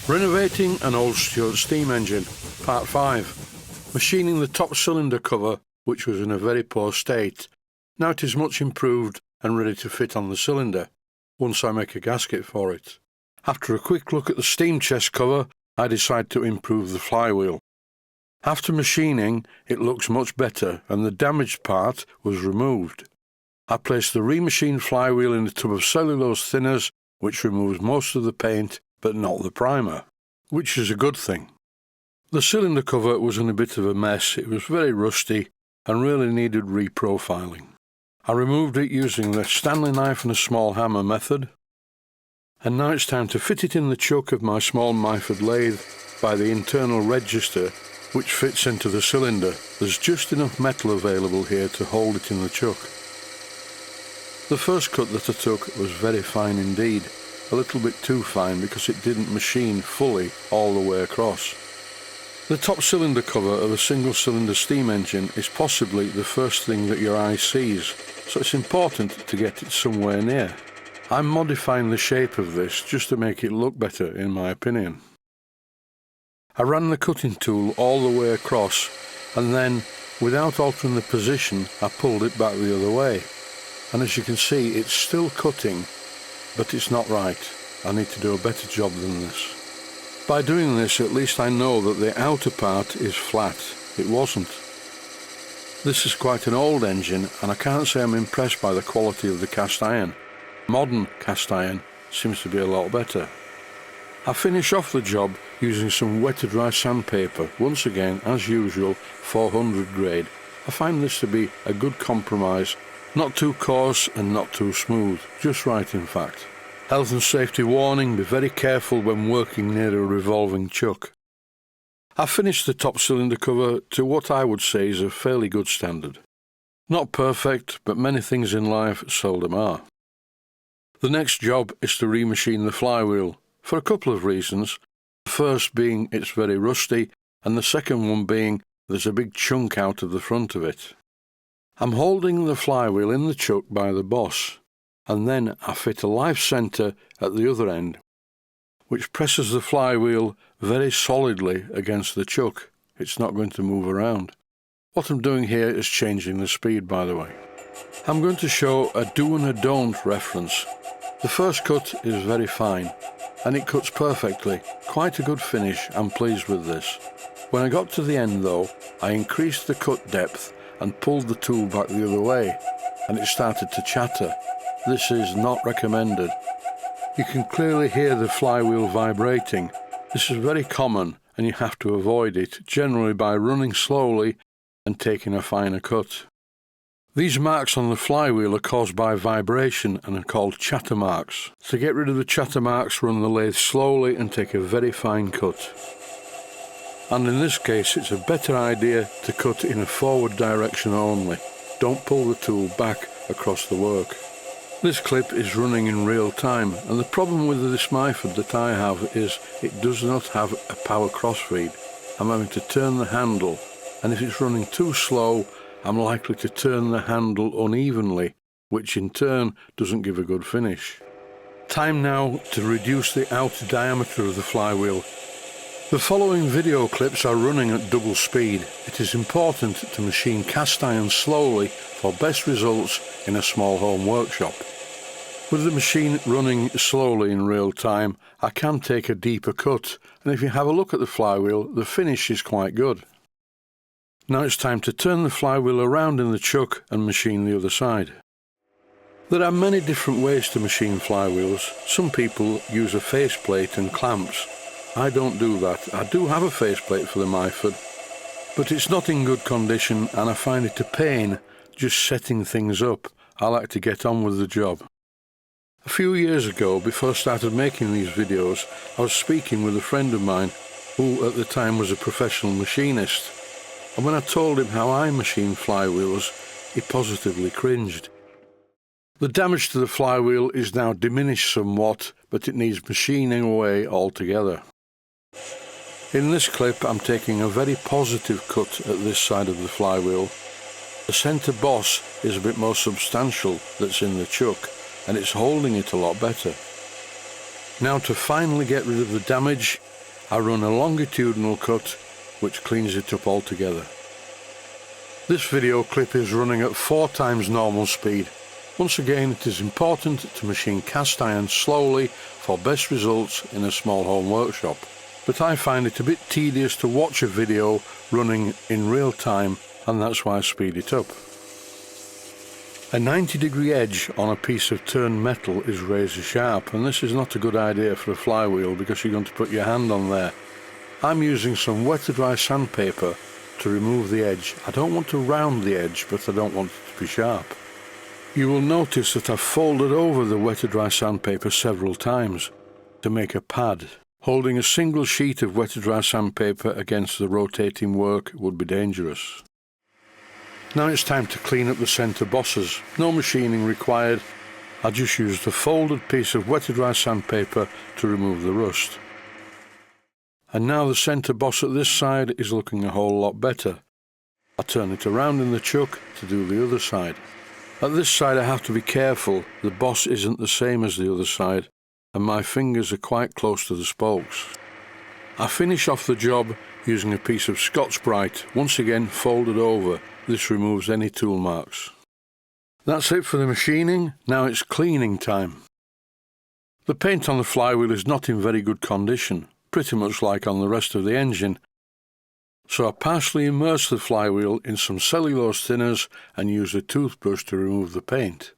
Renovating an old Stuart steam engine, Part 5. Machining the top cylinder cover, which was in a very poor state. Now it is much improved and ready to fit on the cylinder, once I make a gasket for it. After a quick look at the steam chest cover, I decide to improve the flywheel. After machining, it looks much better and the damaged part was removed. I placed the remachined flywheel in a tub of cellulose thinners, which removes most of the paint but not the primer, which is a good thing. The cylinder cover was in a bit of a mess. It was very rusty and really needed reprofiling. I removed it using the Stanley knife and a small hammer method. And now it's time to fit it in the chuck of my small Myford lathe by the internal register, which fits into the cylinder. There's just enough metal available here to hold it in the chuck. The first cut that I took was very fine indeed, a little bit too fine because it didn't machine fully all the way across. The top cylinder cover of a single cylinder steam engine is possibly the first thing that your eye sees, so it's important to get it somewhere near. I'm modifying the shape of this just to make it look better in my opinion. I ran the cutting tool all the way across and then, without altering the position, I pulled it back the other way. And as you can see, it's still cutting, but it's not right. I need to do a better job than this. By doing this, at least I know that the outer part is flat. It wasn't. This is quite an old engine, and I can't say I'm impressed by the quality of the cast iron. Modern cast iron seems to be a lot better. I finish off the job using some wet to dry sandpaper, once again, as usual, 400 grade. I find this to be a good compromise. Not too coarse and not too smooth, just right in fact. Health and safety warning, be very careful when working near a revolving chuck. I finished the top cylinder cover to what I would say is a fairly good standard. Not perfect, but many things in life seldom are. The next job is to remachine the flywheel, for a couple of reasons. The first being it's very rusty, and the second one being there's a big chunk out of the front of it. I'm holding the flywheel in the chuck by the boss, and then I fit a life centre at the other end, which presses the flywheel very solidly against the chuck. It's not going to move around. What I'm doing here is changing the speed, by the way. I'm going to show a do and a don't reference. The first cut is very fine, and it cuts perfectly. Quite a good finish, I'm pleased with this. When I got to the end though, I increased the cut depth and pulled the tool back the other way, and it started to chatter. This is not recommended. You can clearly hear the flywheel vibrating. This is very common and you have to avoid it, generally by running slowly and taking a finer cut. These marks on the flywheel are caused by vibration and are called chatter marks. To get rid of the chatter marks, run the lathe slowly and take a very fine cut. And in this case, it's a better idea to cut in a forward direction only. Don't pull the tool back across the work. This clip is running in real time, and the problem with this Myford that I have is it does not have a power crossfeed. I'm having to turn the handle, and if it's running too slow, I'm likely to turn the handle unevenly, which in turn doesn't give a good finish. Time now to reduce the outer diameter of the flywheel. The following video clips are running at double speed. It is important to machine cast iron slowly for best results in a small home workshop. With the machine running slowly in real time, I can take a deeper cut, and if you have a look at the flywheel, the finish is quite good. Now it's time to turn the flywheel around in the chuck and machine the other side. There are many different ways to machine flywheels. Some people use a faceplate and clamps. I don't do that. I do have a faceplate for the Myford, but it's not in good condition and I find it a pain just setting things up. I like to get on with the job. A few years ago, before I started making these videos, I was speaking with a friend of mine who at the time was a professional machinist, and when I told him how I machine flywheels, he positively cringed. The damage to the flywheel is now diminished somewhat, but it needs machining away altogether. In this clip I'm taking a very positive cut at this side of the flywheel. The centre boss is a bit more substantial that's in the chuck, and it's holding it a lot better. Now to finally get rid of the damage, I run a longitudinal cut which cleans it up altogether. This video clip is running at 4 times normal speed. Once again, it is important to machine cast iron slowly for best results in a small home workshop. But I find it a bit tedious to watch a video running in real time, and that's why I speed it up. A 90-degree edge on a piece of turned metal is razor sharp, and this is not a good idea for a flywheel because you're going to put your hand on there. I'm using some wet to dry sandpaper to remove the edge. I don't want to round the edge, but I don't want it to be sharp. You will notice that I've folded over the wet to dry sandpaper several times to make a pad. Holding a single sheet of wet to dry sandpaper against the rotating work would be dangerous. Now it's time to clean up the centre bosses. No machining required. I just used a folded piece of wet to dry sandpaper to remove the rust. And now the centre boss at this side is looking a whole lot better. I turn it around in the chuck to do the other side. At this side I have to be careful. The boss isn't the same as the other side, and my fingers are quite close to the spokes. I finish off the job using a piece of Scotch-Brite, once again folded over. This removes any tool marks. That's it for the machining. Now it's cleaning time. The paint on the flywheel is not in very good condition, pretty much like on the rest of the engine. So I partially immerse the flywheel in some cellulose thinners and use a toothbrush to remove the paint.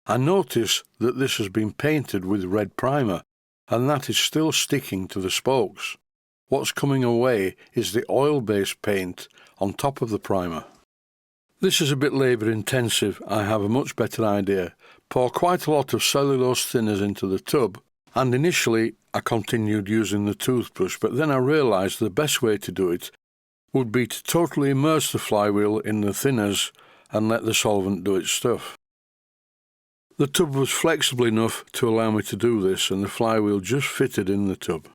I notice that this has been painted with red primer, and that is still sticking to the spokes. What's coming away is the oil-based paint on top of the primer. This is a bit labour intensive. I have a much better idea. Pour quite a lot of cellulose thinners into the tub, and initially I continued using the toothbrush, but then I realised the best way to do it would be to totally immerse the flywheel in the thinners and let the solvent do its stuff. The tub was flexible enough to allow me to do this, and the flywheel just fitted in the tub.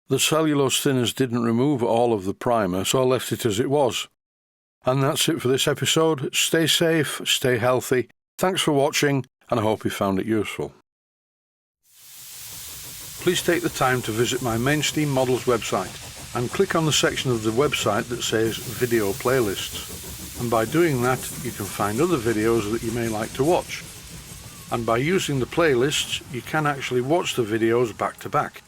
The cellulose thinners didn't remove all of the primer, so I left it as it was. And that's it for this episode. Stay safe, stay healthy. Thanks for watching, and I hope you found it useful. Please take the time to visit my Mainsteam Models website and click on the section of the website that says Video Playlists. And by doing that, you can find other videos that you may like to watch. And by using the playlists, you can actually watch the videos back to back.